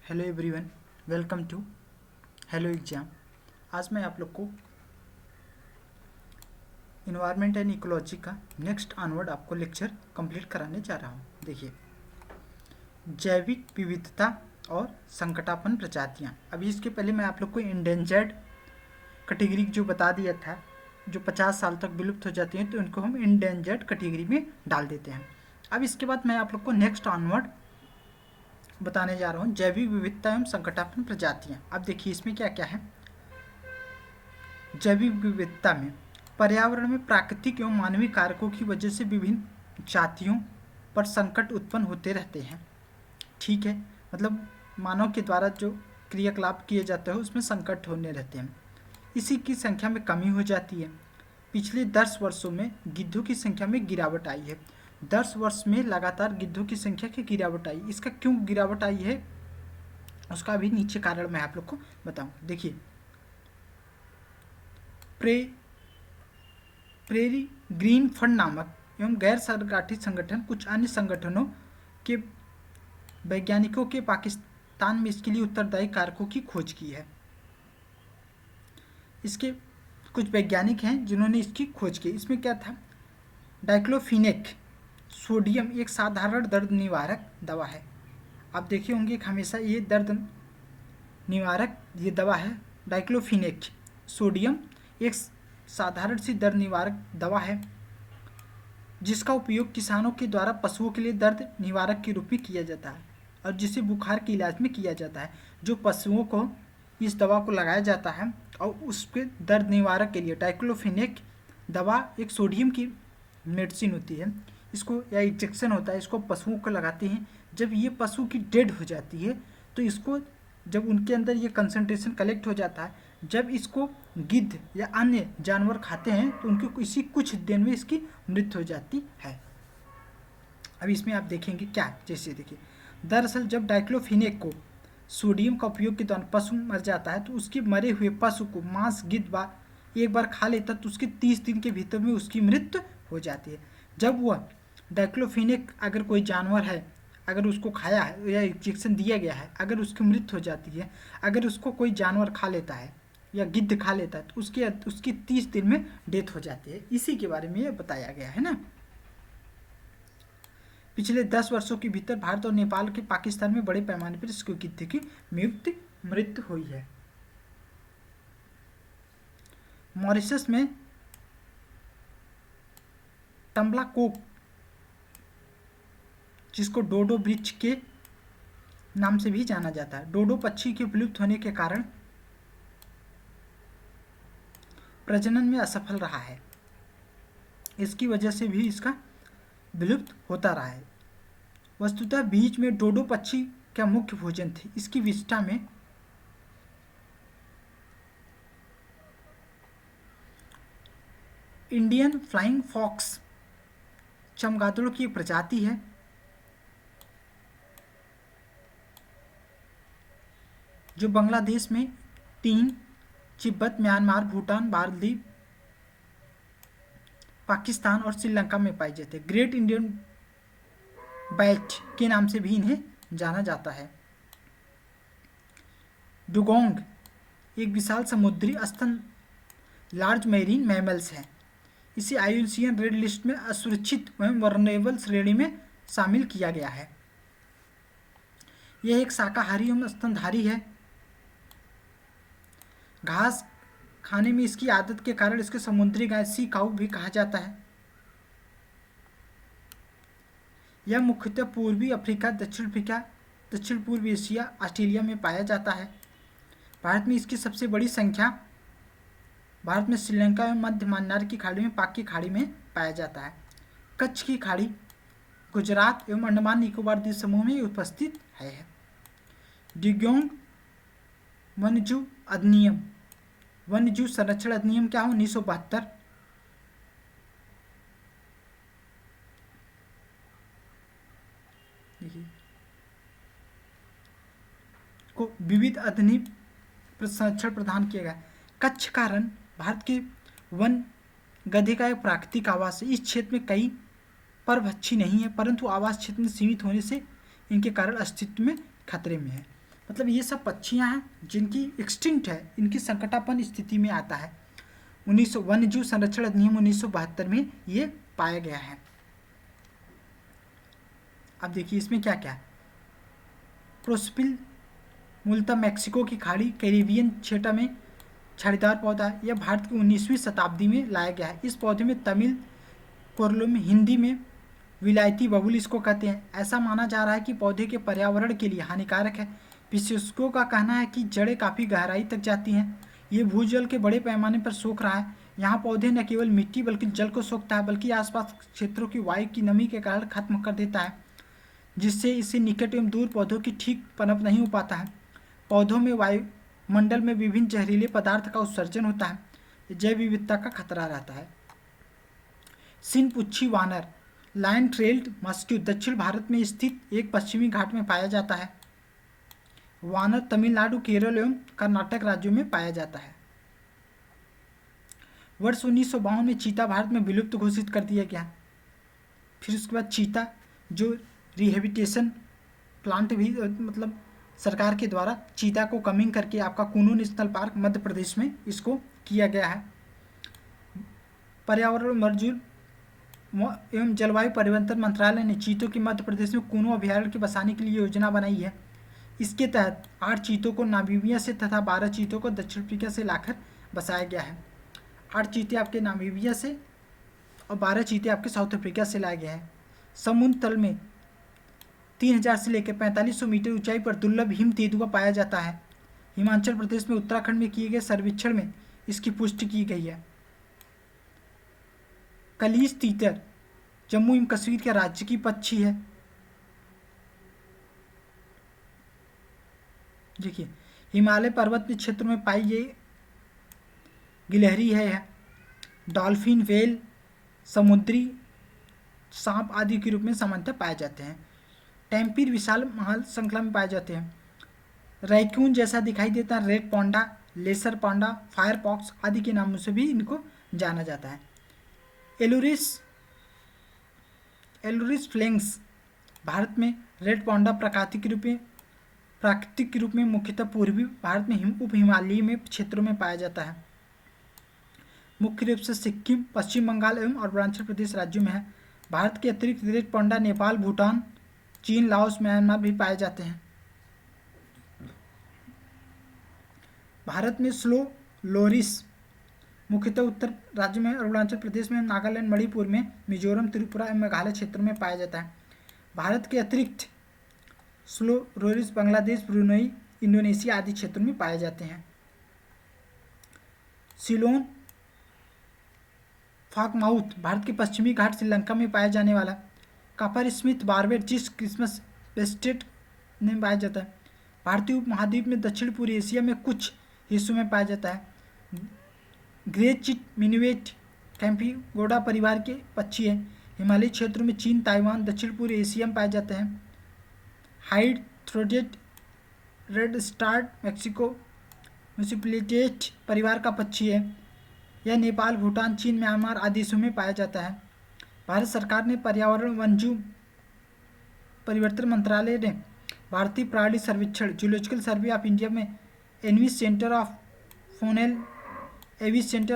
Hello everyone, welcome to hello exam. आज मैं आप लोग को इन्वायरमेंट एंड इकोलॉजी का नेक्स्ट ऑनवर्ड आपको लेक्चर कंप्लीट कराने जा रहा हूँ। देखिए, जैविक विविधता और संकटापन्न प्रजातियाँ। अभी इसके पहले मैं आप लोग को इंडेंजर्ड कैटेगरी जो बता दिया था, जो 50 साल तक विलुप्त हो जाती हैं तो उनको हम इंडेंजर्ड कैटेगरी में डाल देते हैं। अब इसके बाद मैं आप लोग को नेक्स्ट ऑनवर्ड बताने जा रहा हूँ जैविक विविधता एवं संकटापन्न प्रजातियाँ। अब देखिए इसमें क्या क्या है। जैविक विविधता में पर्यावरण में प्राकृतिक एवं मानवीय कारकों की वजह से विभिन्न जातियों पर संकट उत्पन्न होते रहते हैं। ठीक है, मतलब मानव के द्वारा जो क्रियाकलाप किए जाते हैं उसमें संकट होने रहते हैं। इसी की संख्या में कमी हो जाती है। पिछले 10 वर्षों में गिद्धों की संख्या में गिरावट आई है। 10 वर्ष में लगातार गिद्धों की संख्या की गिरावट आई। इसका क्यों गिरावट आई है उसका भी नीचे कारण मैं आप लोग को बताऊँ। देखिए, प्रेरी ग्रीन फंड नामक एवं गैर सरकारी संगठन कुछ अन्य संगठनों के वैज्ञानिकों के पाकिस्तान में इसके लिए उत्तरदायी कारकों की खोज की है। इसके कुछ वैज्ञानिक हैं जिन्होंने इसकी खोज की। इसमें क्या था, डाइक्लोफिनेक सोडियम एक साधारण दर्द निवारक दवा है। आप देखे होंगे हमेशा ये दर्द निवारक ये दवा है। डाइक्लोफिनेक सोडियम एक साधारण सी दर्द निवारक दवा है जिसका उपयोग किसानों के द्वारा पशुओं के लिए दर्द निवारक के रूप में किया जाता है और जिसे बुखार के इलाज में किया जाता है। जो पशुओं को इस दवा को लगाया जाता है और उसके दर्द निवारक के लिए डाइक्लोफिनेक दवा एक सोडियम की मेडिसिन होती है। इसको या इंजेक्शन होता है, इसको पशुओं को लगाते हैं। जब ये पशु की डेड हो जाती है तो इसको जब उनके अंदर ये कंसंट्रेशन कलेक्ट हो जाता है, जब इसको गिद्ध या अन्य जानवर खाते हैं तो उनकी इसी कुछ दिन में इसकी मृत्यु हो जाती है। अब इसमें आप देखेंगे क्या, जैसे देखिए, दरअसल जब डाइक्लोफिनेक को सोडियम का उपयोग के दौरान पशु मर जाता है तो उसके मरे हुए पशु को मांस गिद्ध एक बार खा लेता तो उसके 30 दिन के भीतर में उसकी मृत्यु हो जाती है। जब वह डाइक्लोफिनेक अगर कोई जानवर है, अगर उसको खाया है या इंजेक्शन दिया गया है, अगर उसकी मृत्यु हो जाती है, अगर उसको कोई जानवर खा लेता है या गिद्ध खा लेता है तो उसकी 30 दिन में डेथ हो जाती है। इसी के बारे में ये बताया गया है ना। पिछले 10 वर्षों के भीतर भारत और नेपाल के पाकिस्तान में बड़े पैमाने पर इसको गिद्ध की मृत्यु हुई है। मॉरिशस में तम्बलाकोक, जिसको डोडो वृक्ष के नाम से भी जाना जाता है, डोडो पक्षी के विलुप्त होने के कारण प्रजनन में असफल रहा है। इसकी वजह से भी इसका विलुप्त होता रहा है। वस्तुतः बीच में डोडो पक्षी का मुख्य भोजन थे। इसकी विष्ठा में इंडियन फ्लाइंग फॉक्स चमगादड़ों की प्रजाति है जो बांग्लादेश में 3, तिब्बत, म्यांमार, भूटान, मालदीव, पाकिस्तान और श्रीलंका में पाई जाती है। ग्रेट इंडियन बैट के नाम से भी इन्हें जाना जाता है। डुगोंग एक विशाल समुद्री स्तन लार्ज मैरीन मैमल्स है। इसे आईयूसीएन रेड लिस्ट में असुरक्षित एवं वल्नरेबल श्रेणी में शामिल किया गया है। यह एक शाकाहारी एवं स्तनधारी है। घास खाने में इसकी आदत के कारण इसके समुद्री गाय सी काऊ भी कहा जाता है। यह मुख्यतः पूर्वी अफ्रीका, दक्षिण पूर्व एशिया, ऑस्ट्रेलिया में पाया जाता है। भारत में इसकी सबसे बड़ी संख्या भारत में श्रीलंका एवं मध्य मन्नार की खाड़ी में, पाक की खाड़ी में पाया जाता है। कच्छ की खाड़ी, गुजरात एवं अंडमान निकोबार द्वीप समूह में उपस्थित है। डुगोंग वन्यजीव अधिनियम, वन्यजीव संरक्षण अधिनियम क्या हो 1972 को विविध अधिनियम संरक्षण प्रदान किया गया। कच्छ का रण भारत के वन गधे का एक प्राकृतिक आवास है। इस क्षेत्र में कई परभक्षी नहीं है, परंतु आवास क्षेत्र में सीमित होने से इनके कारण अस्तित्व में खतरे में है। मतलब ये सब पक्षियाँ हैं जिनकी एक्सटिंक्ट है, इनकी संकटापन्न स्थिति में आता है। 1900 वन्यजीव संरक्षण अधिनियम 1972 में ये पाया गया है। अब देखिए इसमें क्या क्या है। प्रोस्पिल मूलतः मैक्सिको की खाड़ी कैरिबियन क्षेत्र में छाड़ीदार पौधा है। यह भारत की 19वीं शताब्दी में लाया गया है। इस पौधे में तमिल कोरलो में, हिंदी में विलायती बबुल इसको कहते हैं। ऐसा माना जा रहा है कि पौधे के पर्यावरण के लिए हानिकारक है। विशेषज्ञों का कहना है कि जड़ें काफ़ी गहराई तक जाती हैं। ये भूजल के बड़े पैमाने पर सोख रहा है। यहाँ पौधे न केवल मिट्टी बल्कि जल को सोखता है, बल्कि आसपास क्षेत्रों की वायु की नमी के कारण खत्म कर देता है, जिससे इससे निकट एवं दूर पौधों की ठीक पनप नहीं हो पाता है। पौधों में वायुमंडल में विभिन्न जहरीले पदार्थ का उत्सर्जन होता है। जैव विविधता का खतरा रहता है। सिनपुच्छी वानर लायन ट्रेल्ड मस्क्यू दक्षिण भारत में स्थित एक पश्चिमी घाट में पाया जाता है। वानर तमिलनाडु, केरल एवं कर्नाटक राज्यों में पाया जाता है। वर्ष 1952 में चीता भारत में विलुप्त घोषित कर दिया गया। फिर उसके बाद चीता जो रिहेबिटेशन प्लांट भी मतलब सरकार के द्वारा चीता को कमिंग करके आपका कुनू नेशनल पार्क मध्य प्रदेश में इसको किया गया है। पर्यावरण मर्जूल एवं जलवायु परिवर्तन मंत्रालय ने चीतों की मध्य प्रदेश में कुनू अभयारण्य के बसाने के लिए योजना बनाई है। इसके तहत 8 चीतों को नामीबिया से तथा 12 चीतों को दक्षिण अफ्रीका से लाकर बसाया गया है। 8 चीते आपके नामीबिया से और 12 चीते आपके साउथ अफ्रीका से लाए गए हैं। समुद्र तल में 3000 से लेकर 4500 मीटर ऊंचाई पर दुर्लभ हिम तेंदुआ पाया जाता है। हिमाचल प्रदेश में उत्तराखंड में किए गए सर्वेक्षण में इसकी पुष्टि की गई है। कलीज तीतर जम्मू एवं कश्मीर के राज्य की पक्षी है। देखिए हिमालय पर्वत क्षेत्र में पाई ये गिलहरी है। डॉल्फिन, व्हेल, समुद्री सांप आदि के रूप में सामान्यतः पाए जाते हैं। टैम्पीर विशाल महाल श्रृंखला में पाए जाते हैं। रैकून जैसा दिखाई देता है। रेड पांडा, लेसर पांडा, फायरफॉक्स आदि के नामों से भी इनको जाना जाता है। एलुरिस फ्लेंक्स भारत में रेड पांडा प्राकृतिक रूप में मुख्यतः पूर्वी भारत में उप हिमालयी में क्षेत्रों में पाया जाता है। मुख्य रूप से सिक्किम, पश्चिम बंगाल एवं अरुणाचल प्रदेश राज्यों में है। भारत के अतिरिक्त रेड पांडा नेपाल, भूटान, चीन, लाओस, म्यांमार भी पाए जाते हैं। भारत में स्लो लोरिस मुख्यतः उत्तर राज्य में, अरुणाचल प्रदेश में, नागालैंड, मणिपुर में, मिजोरम, त्रिपुरा एवं मेघालय क्षेत्र में पाया जाता है। भारत के अतिरिक्त slow loris Bangladesh, Brunei, Indonesia आदि क्षेत्रों में पाए जाते हैं। सिलोन फॉकमाउथ भारत के पश्चिमी घाट श्रीलंका में पाया जाने वाला। कॉपर स्मिथ बार्बेट जिस क्रिसमस वेस्टेट में पाया जाता है। भारतीय उपमहाद्वीप में दक्षिण पूर्वी एशिया में कुछ हिस्सों में पाया जाता है। ग्रे चिट मिनुएट कैम्पीगोडा परिवार के पक्षी है। हिमालयी क्षेत्रों में चीन, ताइवान, दक्षिण पूर्व एशिया में पाए जाते हैं। हाइड थ्रोटेड रेड स्टार्ट मैक्सिको म्यूसिपलिटेट परिवार का पक्षी है। यह नेपाल, भूटान, चीन, म्यांमार आदि देशों में पाया जाता है। भारत सरकार ने पर्यावरण वन्यजीव परिवर्तन मंत्रालय ने भारतीय प्राणी सर्वेक्षण जूलॉजिकल सर्वे ऑफ इंडिया में Aves centre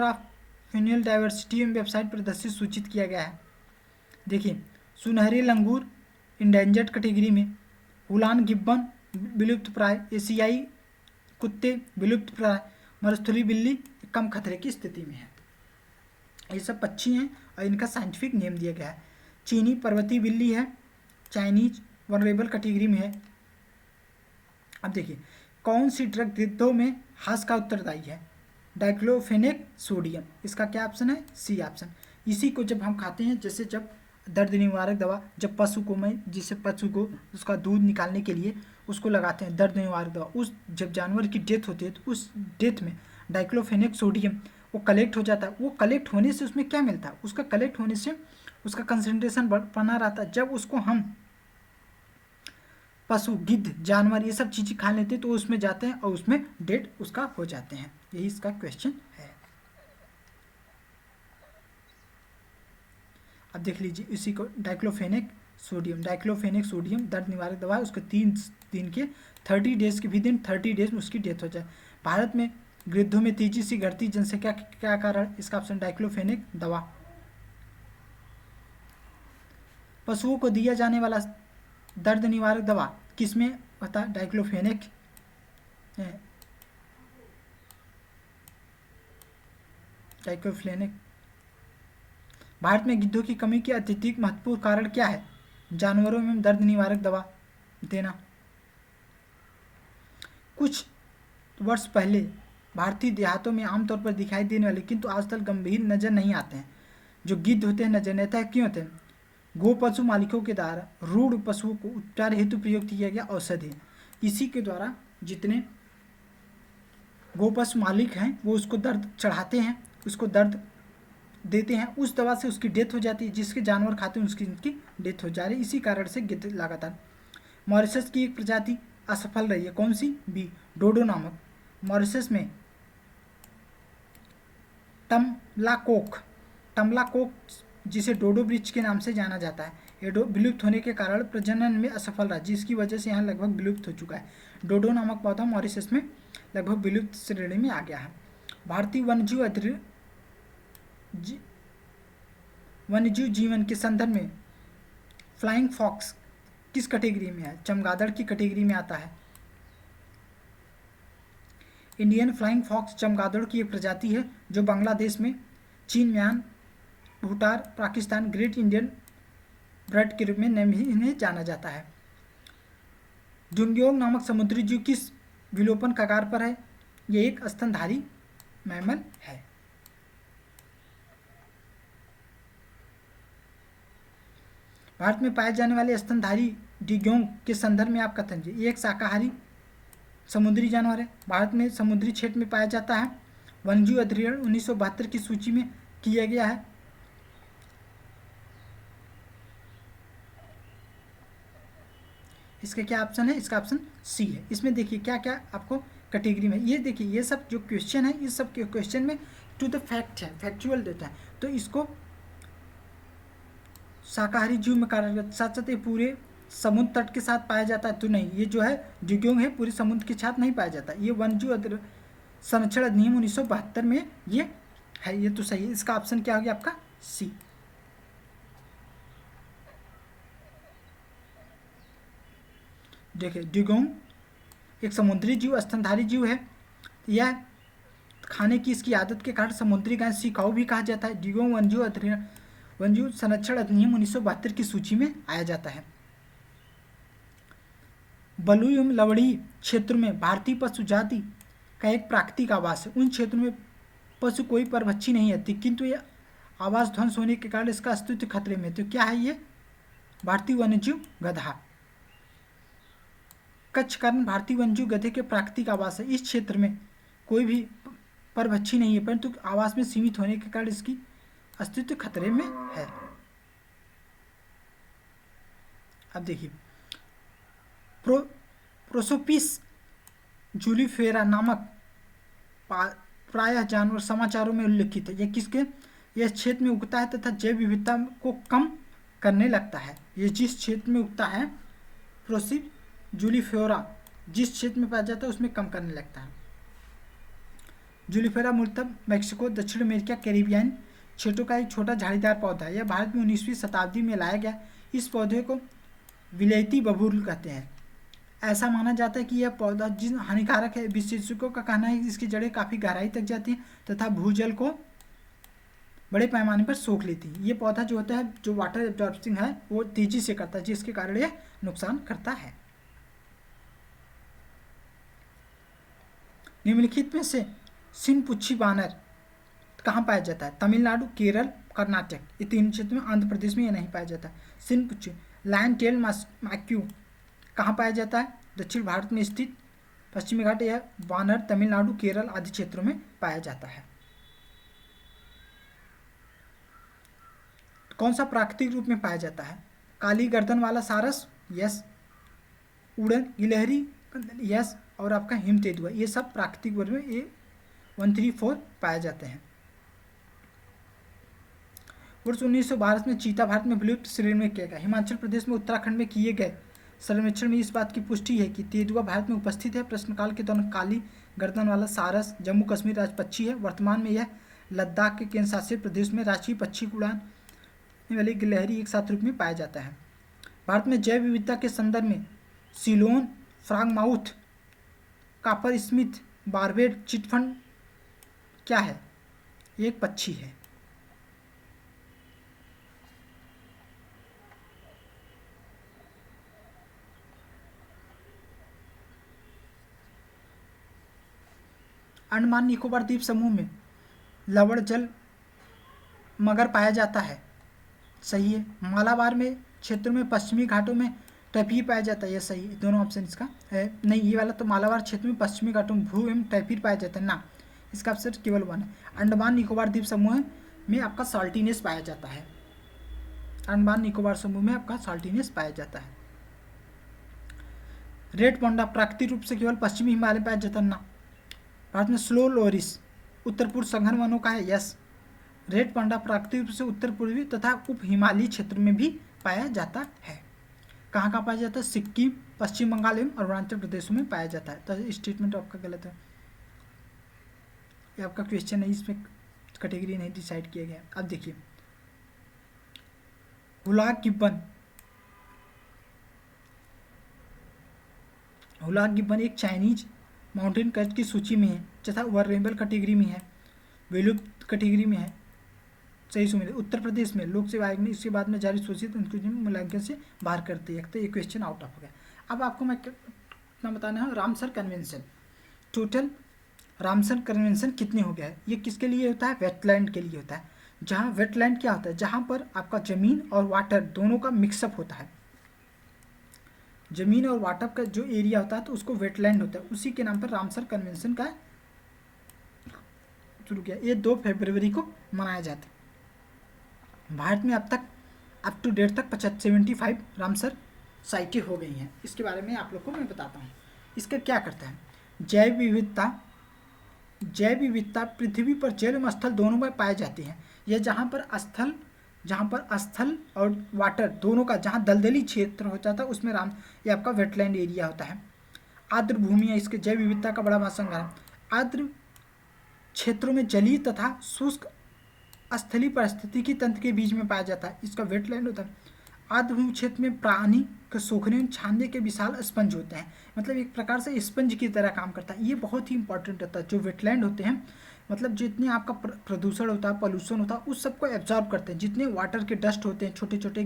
of funnel diversity website पर प्रदर्शित सूचित किया गया है। देखिए सुनहरे लंगूर इंडेंजर्ड कैटेगरी में, हुलान गिब्बन विलुप्त प्राय, एशियाई कुत्ते विलुप्त प्राय, मरुस्थली बिल्ली कम खतरे की स्थिति में है। ये सब पक्षी हैं और इनका साइंटिफिक नेम दिया गया है। चीनी पर्वतीय बिल्ली है, चाइनीज वनरेबल कैटेगरी में है। अब देखिए कौन सी ड्रग गिद्धों में हास का उत्तरदायी है? डाइक्लोफेनेक सोडियम, इसका क्या ऑप्शन है? C option. इसी को जब हम खाते हैं, जैसे जब दर्द निवारक दवा, जब पशु को उसका दूध निकालने के लिए उसको लगाते हैं दर्द निवारक दवा, उस जब जानवर की डेथ होती है तो उस डेथ में डाइक्लोफेनेक सोडियम वो कलेक्ट हो जाता है। वो कलेक्ट होने से उसमें क्या मिलता है? उसका कलेक्ट होने से उसका कंसंट्रेशन बना रहता है। जब उसको हम पशु, गिद्ध, जानवर ये सब चीज़ें खा लेते हैं तो उसमें जाते हैं और उसमें डेड उसका हो जाते हैं। यही इसका क्वेश्चन है। अब देख लीजिए इसी को डाइक्लोफेनेक सोडियम, डाइक्लोफेनेक सोडियम दर्द निवारक दवा है, उसको 3 दिन के 30 डेज के विदिन 30 डेज में उसकी डेथ हो जाए। भारत में वृद्धों में तेजी से घटती जनसंख्या क्या कारण? इसका ऑप्शन डाइक्लोफेनेक दवा। पशुओं को दिया जाने वाला दर्द निवारक दवा किसमें होता है? डाइक्लोफेनेक। डाइक्लोफेनेक। भारत में गिद्धों की कमी के अत्यधिक महत्वपूर्ण कारण क्या है? जानवरों में दर्द निवारक दवा देना। कुछ वर्ष पहले भारतीय देहातों में आमतौर पर दिखाई देने वाले किंतु आजकल गंभीर नजर नहीं आते हैं जो गिद्ध होते हैं, नजर नहीं आता है, क्यों होते हैं? गो पशु मालिकों के द्वारा रूढ़ पशुओं को उपचार हेतु प्रयोग किया गया औषधि, इसी के द्वारा जितने गो पशु मालिक हैं वो उसको दर्द चढ़ाते हैं, उसको दर्द देते हैं, उस दवा से उसकी डेथ हो जाती है, जिसके जानवर खाते हैं उसकी डेथ हो जा रही है। इसी कारण से गिद्ध लगातार। मॉरिशस की एक प्रजाति असफल रही है, कौन सी? बी, डोडो नामक। मॉरिशस में टमलाकोक जिसे डोडो वृक्ष के नाम से जाना जाता है, ये विलुप्त होने के कारण प्रजनन में असफल रहा, जिसकी वजह से यहाँ लगभग विलुप्त हो चुका है। डोडो नामक पौधा मॉरिशस में लगभग विलुप्त श्रेणी में आ गया है। भारतीय वन्यजीव जीवन के संदर्भ में फ्लाइंग फॉक्स किस कैटेगरी में है? चमगादड़ की कैटेगरी में आता है। इंडियन फ्लाइंग फॉक्स चमगादड़ की एक प्रजाति है जो बांग्लादेश में, चीन, Myanmar, Bhutan, Pakistan great Indian bird के रूप में इन्हें जाना जाता है। डुंगयोंग नामक समुद्री जीव किस विलोपन कगार पर है? ये एक स्तनधारी मैमल है। भारत में पाए जाने वाले स्तनधारी डुगोंग के संदर्भ में आप कथन ये एक शाकाहारी समुद्री जानवर है, भारत में समुद्री क्षेत्र में पाया जाता है। वन्यजीव अधिनियम 1972 की सूची में किया गया है। इसका क्या ऑप्शन है? इसका ऑप्शन सी है। इसमें देखिए क्या क्या आपको कैटेगरी में, ये देखिए ये सब जो क्वेश्चन है इस सब के क्वेश्चन में टू द फैक्ट है, फैक्चुअल देता है, तो इसको शाकाहारी जीव में कार्यरत, साथ साथ ये पूरे समुद्र तट के साथ पाया जाता है तो नहीं, ये जो है डुगोंग है पूरे समुद्र के साथ नहीं पाया जाता। ये वन्यजीव संरक्षण अधिनियम 1972 में ये है, ये तो सही है। इसका ऑप्शन क्या हो गया आपका? सी। देखिए डुगोंग एक समुद्री जीव, स्तनधारी जीव है। यह खाने की इसकी आदत के कारण समुद्री गाय सिकाऊ भी कहा जाता है। डुगोंग वन्यजीव संरक्षण अधिनियम 1972 की सूची में आया जाता है। बलुई एवं लवणी क्षेत्र में भारतीय पशु जाति का एक प्राकृतिक आवास है। उन क्षेत्रों में पशु कोई परभक्षी नहीं आती, किंतु यह आवास ध्वंस होने के कारण इसका अस्तित्व खतरे में। तो क्या है ये? भारतीय वन्यजीव गधा। कच्छकर्ण भारतीय वन्यजीव गधे के प्राकृतिक आवास है। इस क्षेत्र में कोई भी परभक्षी नहीं है, परंतु आवास में सीमित होने के कारण इसकी अस्तित्व खतरे में है। अब देखिए प्रोसोपिस जूलिफेरा नामक प्रायः जानवर समाचारों में उल्लिखित है। यह क्षेत्र में उगता है तथा जैव विविधता को कम करने लगता है। ये जिस क्षेत्र में उगता है प्रोसिप जूलिफेरा, जिस क्षेत्र में पाया जाता है उसमें कम करने लगता है। जूलिफेरा मूलतः मैक्सिको, दक्षिण अमेरिका, कैरिबियन क्षेत्रों का एक छोटा झाड़ीदार पौधा है। यह भारत में 19वीं शताब्दी में लाया गया। इस पौधे को विलायती बबूल कहते हैं। ऐसा माना जाता है कि यह पौधा जिन हानिकारक है, विशेषज्ञों का कहना है कि इसकी जड़ें काफ़ी गहराई तक जाती हैं तथा भूजल को बड़े पैमाने पर सोख लेती है। ये पौधा जो होता है, जो वाटर एब्जॉर्बिंग है, वो तेजी से करता है, जिसके कारण यह नुकसान करता है। निम्नलिखित में से सिनपुच्छी बानर कहाँ पाया जाता है? तमिलनाडु, केरल, कर्नाटक, ये तीन क्षेत्र में। आंध्र प्रदेश में यह नहीं पाया जाता। सिनपुच्छी लायन टेल मैक्यू कहाँ पाया जाता है? दक्षिण भारत में स्थित पश्चिमी घाट। यह वानर तमिलनाडु, केरल आदि क्षेत्रों में पाया जाता है। कौन सा प्राकृतिक रूप में पाया जाता है? काली गर्दन वाला सारस, यस। उड़न गिलहरी, यस। और आपका हिमतेंदुआ, ये सब प्राकृतिक वर्ग में ये 134 पाए जाते हैं। वर्ष 1912 में चीता भारत में विलुप्त श्रेणी में किया गया। हिमाचल प्रदेश में उत्तराखंड में किए गए सर्वेक्षण में इस बात की पुष्टि है कि तेंदुआ भारत में उपस्थित है। प्रश्नकाल के दौरान काली गर्दन वाला सारस जम्मू कश्मीर राज्य पक्षी है। वर्तमान में यह लद्दाख के केंद्र शासित प्रदेश में राष्ट्रीय पक्षी उड़ान वाली गिलहरी एक साथ रूप में पाया जाता है। भारत में जैव विविधता के संदर्भ में सिलोन, फ्रॉगमाउथ, कॉपर स्मिथ, बार्बेड चिटफंड क्या है? एक पक्षी है। अंडमान निकोबार द्वीप समूह में लवण जल मगर पाया जाता है। सही है। मालाबार में क्षेत्रों में पश्चिमी घाटों में टैपीर पाया जाता है। यह सही है। दोनों ऑप्शन इसका है। नहीं, ये वाला तो मालाबार क्षेत्र में पश्चिमी घाटों में भू एवं टैपीर पाया जाता है ना। इसका ऑप्शन केवल 1 है। अंडमान निकोबार द्वीप समूह में आपका साल्टीनेस पाया जाता है। अंडमान निकोबार समूह में आपका साल्टीनेस पाया जाता है। रेड पांडा प्राकृतिक रूप से केवल पश्चिमी हिमालय में पाया जाता है ना। भारत में स्लो लोरिस उत्तर पूर्व संघन वनों का है। यस। रेड पांडा प्राकृतिक रूप से उत्तर पूर्वी तथा उप हिमालयी क्षेत्र में भी पाया जाता है। कहाँ कहाँ पाया जाता है? सिक्किम, पश्चिम बंगाल एवं अरुणाचल प्रदेशों में पाया जाता है। तो स्टेटमेंट आपका गलत है। ये आपका क्वेश्चन है, इसमें कैटेगरी नहीं डिसाइड किया गया। अब देखिए, हुलाक गिब्बन एक चाइनीज माउंटेन कर्ज की सूची में है तथा वल्नरेबल कैटेगरी में है, विलुप्त कैटेगरी में है। सही सुनिए, उत्तर प्रदेश में लोक सेवा आयोग ने इसके बाद में जारी सूचित मूल्यांकन से बाहर कर दिया। तो ये क्वेश्चन आउट ऑफ हो गया। अब आपको मैं कितना बताना है? Ramsar convention, total Ramsar convention कितने हो गया है? ये किसके लिए होता है? वेटलैंड के लिए होता है। जहाँ वेटलैंड क्या होता है? जहाँ पर आपका जमीन और वाटर दोनों का मिक्सअप होता है। जमीन और वाटर का जो एरिया होता है तो उसको वेटलैंड होता है। उसी के नाम पर रामसर कन्वेंशन का शुरू किया। ये 2 फरवरी को मनाया जाता है। भारत में अब टू डेट तक 75 रामसर साइटें हो गई हैं। इसके बारे में आप लोग को मैं बताता हूँ। इसका क्या करता है? जैव विविधता पृथ्वी पर जल एवं स्थल दोनों में पाए जाते हैं। यह जहाँ पर स्थल और वाटर दोनों का जहाँ दलदली क्षेत्र हो जाता है उसमें ये आपका वेटलैंड एरिया होता है। आर्द्र भूमियाँ इसके जैव विविधता का बड़ा महासंग्रह है। आर्द्र क्षेत्रों में जलीय तथा शुष्क स्थलीय पारिस्थितिकी तंत्र के बीच में पाया जाता है। इसका वेटलैंड होता है। आर्द्र भूमि क्षेत्र में प्राणी के सोखने और छानने के विशाल स्पंज होते हैं। मतलब एक प्रकार से स्पंज की तरह काम करता है। ये बहुत ही इंपॉर्टेंट होता है। जो वेटलैंड होते हैं मतलब जितने आपका प्रदूषण होता है, पॉल्यूशन होता है, उस सबको एब्जॉर्ब करते हैं। जितने वाटर के डस्ट होते हैं, छोटे छोटे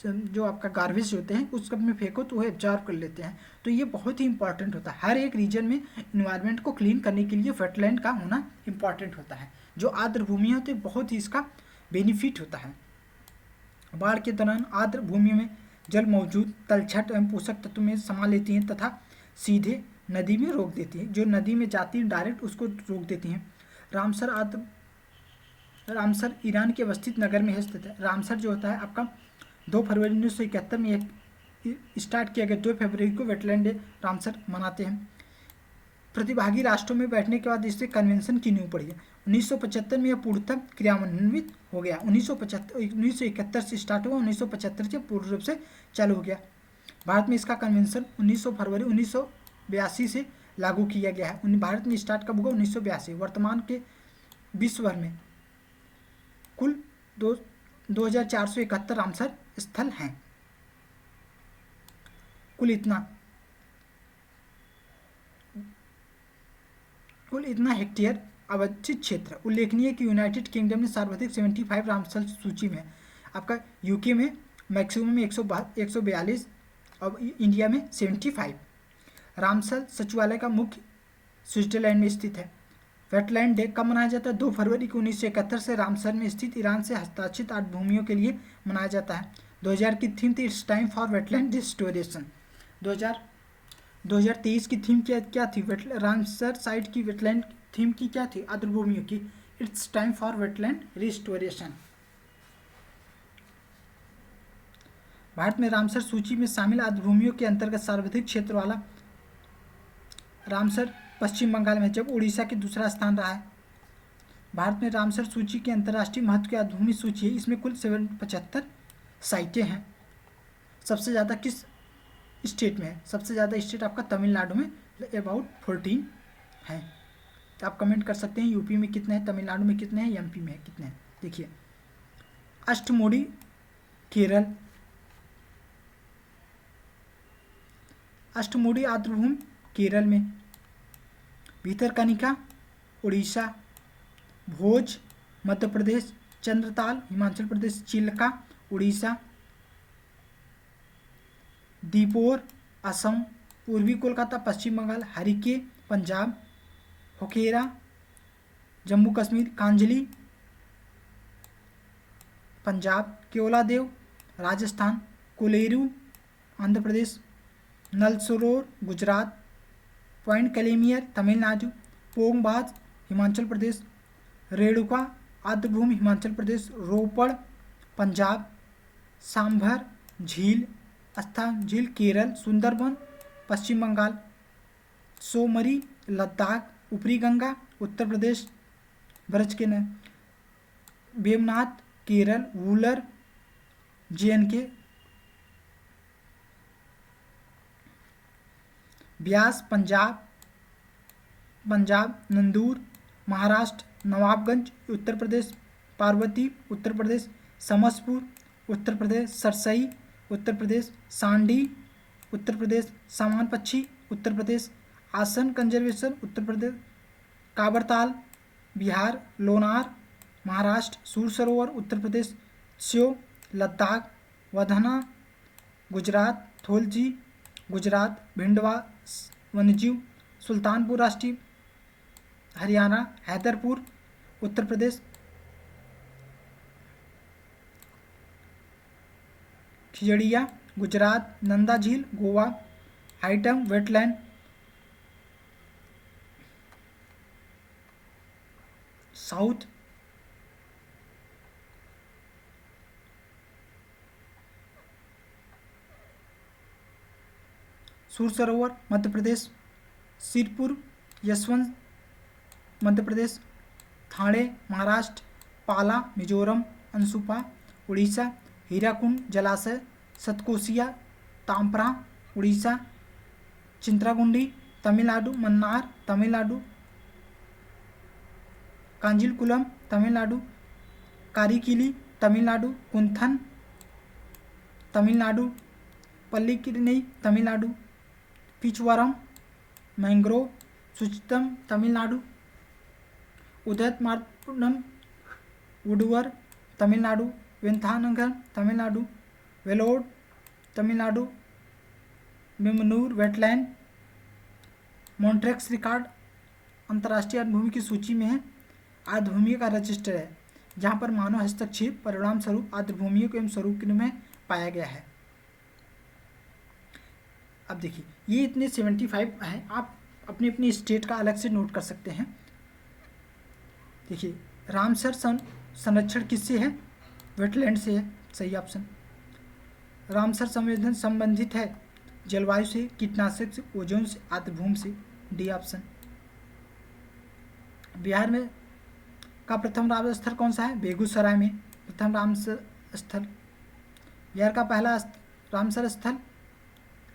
जो आपका गार्बेज होते हैं, उस सब में फेंको तो वो एब्जॉर्ब कर लेते हैं। तो ये बहुत ही इंपॉर्टेंट होता है। हर एक रीजन में इन्वायरमेंट को क्लीन करने के लिए वेटलैंड का होना इंपॉर्टेंट होता है। जो आर्द्र भूमियाँ होती है बहुत ही इसका बेनिफिट होता है। बाढ़ के दौरान आर्द्र भूमि में जल मौजूद तलछट एवं पोषक तत्व में समा लेती हैं तथा सीधे नदी में रोक देती हैं। जो नदी में जाती है डायरेक्ट उसको रोक देती हैं। रामसर ईरान के अवस्थित नगर में स्थित है। रामसर जो होता है आपका 2 फरवरी 1971 में स्टार्ट किया गया। 2 फरवरी को वेटलैंड डे रामसर मनाते हैं। प्रतिभागी राष्ट्रों में बैठने के बाद इससे कन्वेंशन की नींव पड़ी है। 1975 में यह पूर्णतः क्रियान्वित हो गया। 1971 से स्टार्ट हुआ, 1975 से पूर्ण रूप से चालू हो गया। भारत में इसका कन्वेंशन 19 फरवरी 1982 से लागू किया गया है। भारत में स्टार्ट कब हुआ? 1982। वर्तमान के विश्व भर में कुल 2471 रामसर स्थल हैं। कुल इतना हेक्टेयर अवचित क्षेत्र। उल्लेखनीय कि यूनाइटेड किंगडम में सर्वाधिक 75 रामसर सूची में। आपका यूके में मैक्सिमम में 142 और इंडिया में 75। रामसर सचिवालय का मुख्य स्विट्जरलैंड में स्थित है। वेटलैंड डे कब मनाया जाता है? 2 फरवरी को 1971 से रामसर में स्थित ईरान से हस्ताक्षरित 8 भूमियों के लिए मनाया जाता है। 2000 की थीम थी it's time for wetland restoration. 2023 की थीम क्या थी? रामसर साइट की वेटलैंड थीम की क्या थी? आर्द्र भूमियों की it's time for wetland restoration. Bharat में रामसर सूची में शामिल आर्द्र भूमियों के अंतर्गत सर्वाधिक क्षेत्र वाला रामसर पश्चिम बंगाल में, जब उड़ीसा के दूसरा स्थान रहा है। भारत में रामसर सूची की अंतर्राष्ट्रीय महत्व की आध्यात्मिक सूची है। इसमें कुल 75 साइटें हैं। सबसे ज़्यादा किस स्टेट में है? सबसे ज़्यादा स्टेट आपका तमिलनाडु में अबाउट 14 है। तो आप कमेंट कर सकते हैं यूपी में कितने हैं, तमिलनाडु में कितने हैं, एमपी में कितने हैं। देखिए, अष्टमुडी केरल, अष्टमुडी आर्द्रभूमि केरल में, भीतरकनिका उड़ीसा, भोज मध्य प्रदेश, चंद्रताल हिमाचल प्रदेश, चिल्का उड़ीसा, दीपोर असम, पूर्वी कोलकाता पश्चिम बंगाल, हरिके पंजाब, होकेरा जम्मू कश्मीर, कांजली पंजाब, केवलादेव राजस्थान, कोलेरू आंध्र प्रदेश, नलसरोवर गुजरात, पॉइंट कलेमियर तमिलनाडु, पोंगबाज हिमाचल प्रदेश, रेणुका आर्द्रभूमि हिमाचल प्रदेश, रोपड़ पंजाब, सांभर झील अस्थान झील केरल, सुंदरबन पश्चिम बंगाल, सोमरी लद्दाख, ऊपरी गंगा उत्तर प्रदेश, ब्रज के न वेमनाथ केरल, वूलर JNK, ब्यास पंजाब, नंदूर महाराष्ट्र, नवाबगंज उत्तर प्रदेश, पार्वती उत्तर प्रदेश, समसपुर उत्तर प्रदेश, सरसई उत्तर प्रदेश, सांडी उत्तर प्रदेश, सामान पच्छी उत्तर प्रदेश, आसन कंजर्वेशन उत्तर प्रदेश, काबरताल बिहार, लोनार महाराष्ट्र, सूर सरोवर उत्तर प्रदेश, स्यो लद्दाख, वधना गुजरात, थोलजी गुजरात, भिंडवा वन्यजीव, सुल्तानपुर राष्ट्रीय हरियाणा, हैदरपुर उत्तर प्रदेश, खिजड़िया गुजरात, नंदा झील गोवा, हाइटंग वेटलैंड साउथ सूर सरोवर मध्य प्रदेश, सिरपुर यशवंत मध्य प्रदेश, थाणे महाराष्ट्र, पाला मिजोरम, अंसुपा उड़ीसा, हीराकुंड जलाशय, Satkosia Tampara Orissa, Chitrangudi Tamil Nadu, Mannar Tamil Nadu, Kanjirankulam Tamil Nadu, Karikili Tamil Nadu, Koonthan Tamil Nadu, Pallikaranai Tamil Nadu, Pichavaram mangrove, Suchindram Tamil Nadu, Udayamarthandapuram Vaduvur Tamil Nadu, Vedanthangal Tamil Nadu, Vellode Tamil Nadu, Vembannur wetland, Montreux record अंतर्राष्ट्रीय आर्द्रभूमि की सूची में है। आर्द्रभूमियों का रजिस्टर है जहाँ पर मानव हस्तक्षेप परिणाम स्वरूप आर्द्रभूमियों के एवं स्वरूप में पाया गया है। अब देखिए, ये इतने 75 हैं। आप अपनी अपनी स्टेट का अलग से नोट कर सकते हैं। देखिए, रामसर संरक्षण किससे है? वेटलैंड से है, सही ऑप्शन। रामसर संवर्धन संबंधित है जलवायु से, कीटनाशक से, ओजोन से, आर्द्रभूमि से, डी ऑप्शन। बिहार में का प्रथम रामसर स्थल कौन सा है? बेगूसराय में प्रथम रामसर स्थल। बिहार का पहला रामसर स्थल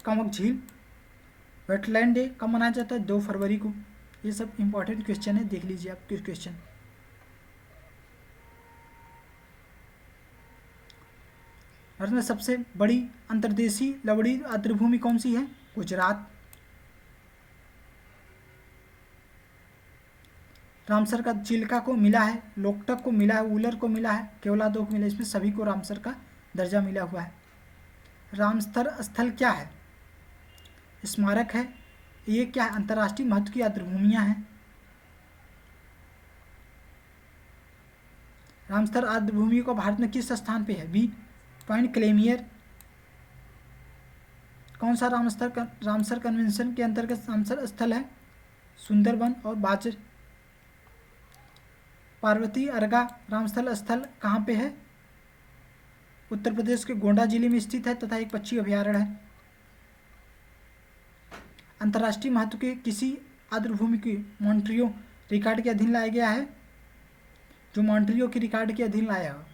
कमक झील। वेटलैंड डे कब मनाया जाता है? 2 फरवरी को। ये सब इंपॉर्टेंट क्वेश्चन है, देख लीजिए आप क्वेश्चन। भारत में सबसे बड़ी अंतर्देशीय लवड़ी आर्द्रभूमि कौन सी है? गुजरात। रामसर का चिल्का को मिला है, लोकटक को मिला है, वूलर को मिला है, केवलादेव को मिला है। इसमें सभी को रामसर का दर्जा मिला हुआ है। रामसर स्थल क्या है? स्मारक है। ये क्या है? अंतर्राष्ट्रीय महत्व की आर्द्रभूमियां हैं। रामसर आर्द्रभूमि को भारत में किस स्थान पे है? B point Calimere. कौन सा रामसर कन्वेंशन के अंतर्गत रामसर स्थल है? सुंदरबन और बाचर। पार्वती अर्गा रामस्थल स्थल कहाँ पे है? उत्तर प्रदेश के गोंडा जिले में स्थित है तथा एक पक्षी अभयारण्य है। अंतर्राष्ट्रीय महत्व के किसी आर्द्रभूमि की मॉन्ट्रियो रिकॉर्ड के अधीन लाया गया है? जो मॉन्ट्रियो की रिकॉर्ड के अधीन लाया हो।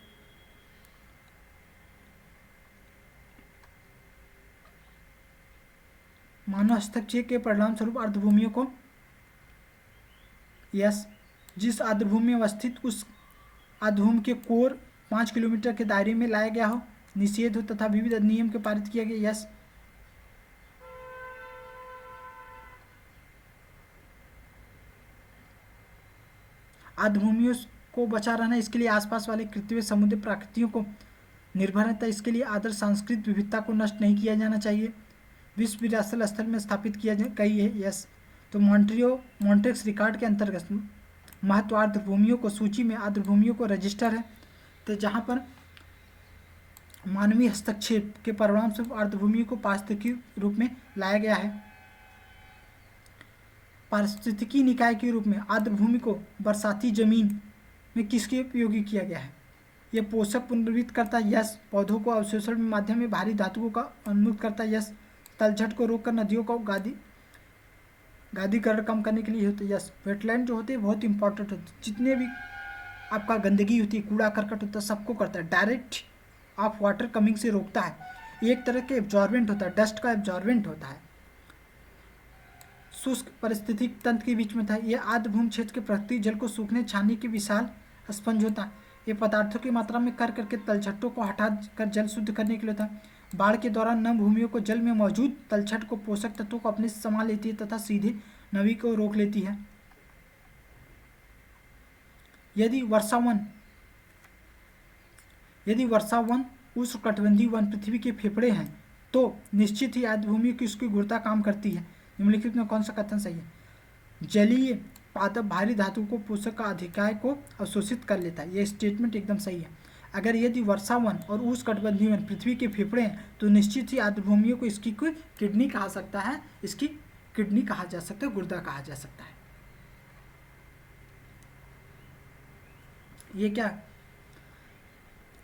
मानव हस्तक्षेप के परिणाम स्वरूप आर्द्रभूमियों को, यस, जिस आर्द्रभूमि में अवस्थित उस आर्द्रभूमि के कोर 5 किलोमीटर के दायरे में लाया गया हो, निषेध हो तथा विविध अधिनियम के पारित किया गया, यस। आर्द्रभूमियों को बचा रहना, इसके लिए आसपास वाले कृत्रिम समुद्र प्राकृतियों को निर्भर रहता है, इसके लिए आदर्श सांस्कृतिक विविधता को नष्ट नहीं किया जाना चाहिए, विश्व विरासत स्थल में स्थापित किया गई है, यस। तो मॉन्ट्रिक्स रिकॉर्ड के अंतर्गत महत्व आर्द्रभूमियों को सूची में आर्द्रभूमियों को रजिस्टर है, तो जहाँ पर मानवीय हस्तक्षेप के परिणाम स्वरूप आर्द्रभूमियों को पारिस्थितिकी रूप में लाया गया है। पारिस्थितिकी निकाय के रूप में आर्द्रभूमि को बरसाती जमीन में किसके उपयोगी किया गया है? यह पोषक पुनर्जीवित करता है, यस। पौधों को अवशोषण के माध्यम में भारी धातुओं का उन्मुक्त करता है, यस। तलछट को रोककर नदियों को गादीकरण कम करने के लिए होते हैं, यस। वेटलैंड जो होते हैं बहुत इंपॉर्टेंट होते हैं, जितने भी आपका गंदगी होती है, कूड़ा करकट होता है, सबको करता है, डायरेक्ट ऑफ वाटर कमिंग से रोकता है, एक तरह के एब्जॉर्बेंट होता है, डस्ट का एब्जॉर्बेंट होता है। शुष्क पारिस्थितिक तंत्र के बीच में था, यह आर्द्रभूमि क्षेत्र के प्राकृतिक जल को सूखने छानने के विशाल स्पंज होता है, ये पदार्थों की मात्रा में कर करके तलछटों को हटा कर जल शुद्ध करने के लिए होता है। बाढ़ के दौरान नम भूमियों को जल में मौजूद तलछट को पोषक तत्वों को अपने समा लेती है तथा सीधे नमी को रोक लेती है। यदि वर्षावन उष्णकटिबंधीय वन पृथ्वी के फेफड़े हैं तो निश्चित ही आर्द्रभूमि की उसकी गुरुता काम करती है। निम्नलिखित में कौन सा कथन सही है? जलीय पादप भारी धातु को पोषक का अधिकाय को अवशोषित कर लेता है, यह स्टेटमेंट एकदम सही है। अगर यदि वर्षावन और उष्णकटिबंधीय वन पृथ्वी के फेफड़े हैं तो निश्चित ही आर्द्रभूमियों को इसकी कोई किडनी कहा सकता है, इसकी किडनी कहा जा सकता है, गुर्दा कहा जा सकता है। ये क्या,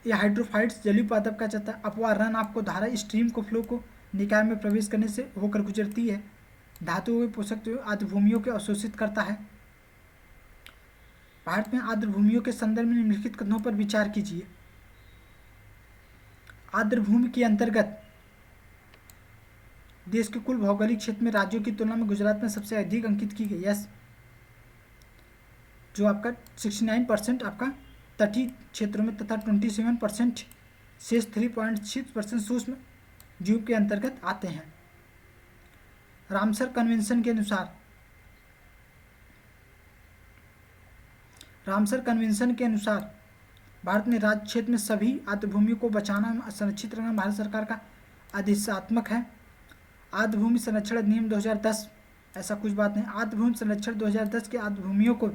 यह हाइड्रोफाइट्स जलीय पादप का चाहता है। अपवाह रन आपको धारा स्ट्रीम को फ्लो को निकाय में प्रवेश करने से होकर गुजरती है, धातुओं के पोषक जो आर्द्रभूमियों को अवशोषित करता है। भारत में आर्द्रभूमियों के संदर्भ में निम्नलिखित कथनों पर विचार कीजिए। आर्द्रभूमि के अंतर्गत देश के कुल भौगोलिक क्षेत्र में राज्यों की तुलना में गुजरात में सबसे अधिक अंकित की गई, यस। जो आपका 69% आपका तटीय क्षेत्रों में तथा 27% शेष 3.6% सूक्ष्म जीव के अंतर्गत आते हैं। रामसर कन्वेंशन के अनुसार भारत में राज्य क्षेत्र में सभी आर्द्रभूमियों को बचाना संरक्षित रखना भारत सरकार का आदेशात्मक है। आर्द्रभूमि संरक्षण अधिनियम 2010 ऐसा कुछ बात नहीं। आर्द्रभूमि संरक्षण 2010 के आर्द्रभूमियों को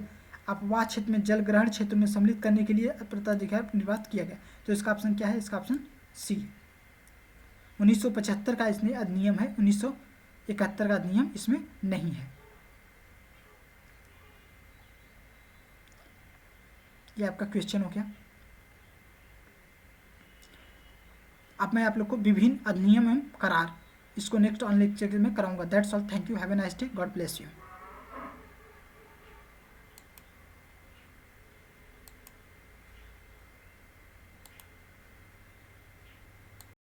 अपवाह क्षेत्र में जल ग्रहण क्षेत्र में सम्मिलित करने के लिए प्रताधिकार निर्वात किया गया। तो इसका ऑप्शन क्या है? इसका ऑप्शन सी। 1975 का इसमें अधिनियम है, 1971 का अधिनियम इसमें नहीं है। ये आपका क्वेश्चन हो गया। अब मैं आप लोग को विभिन्न अधिनियम एवं करार इसको नेक्स्ट ऑन लेक्चर में कराऊंगा। That's all, thank you, have a nice day, God bless you.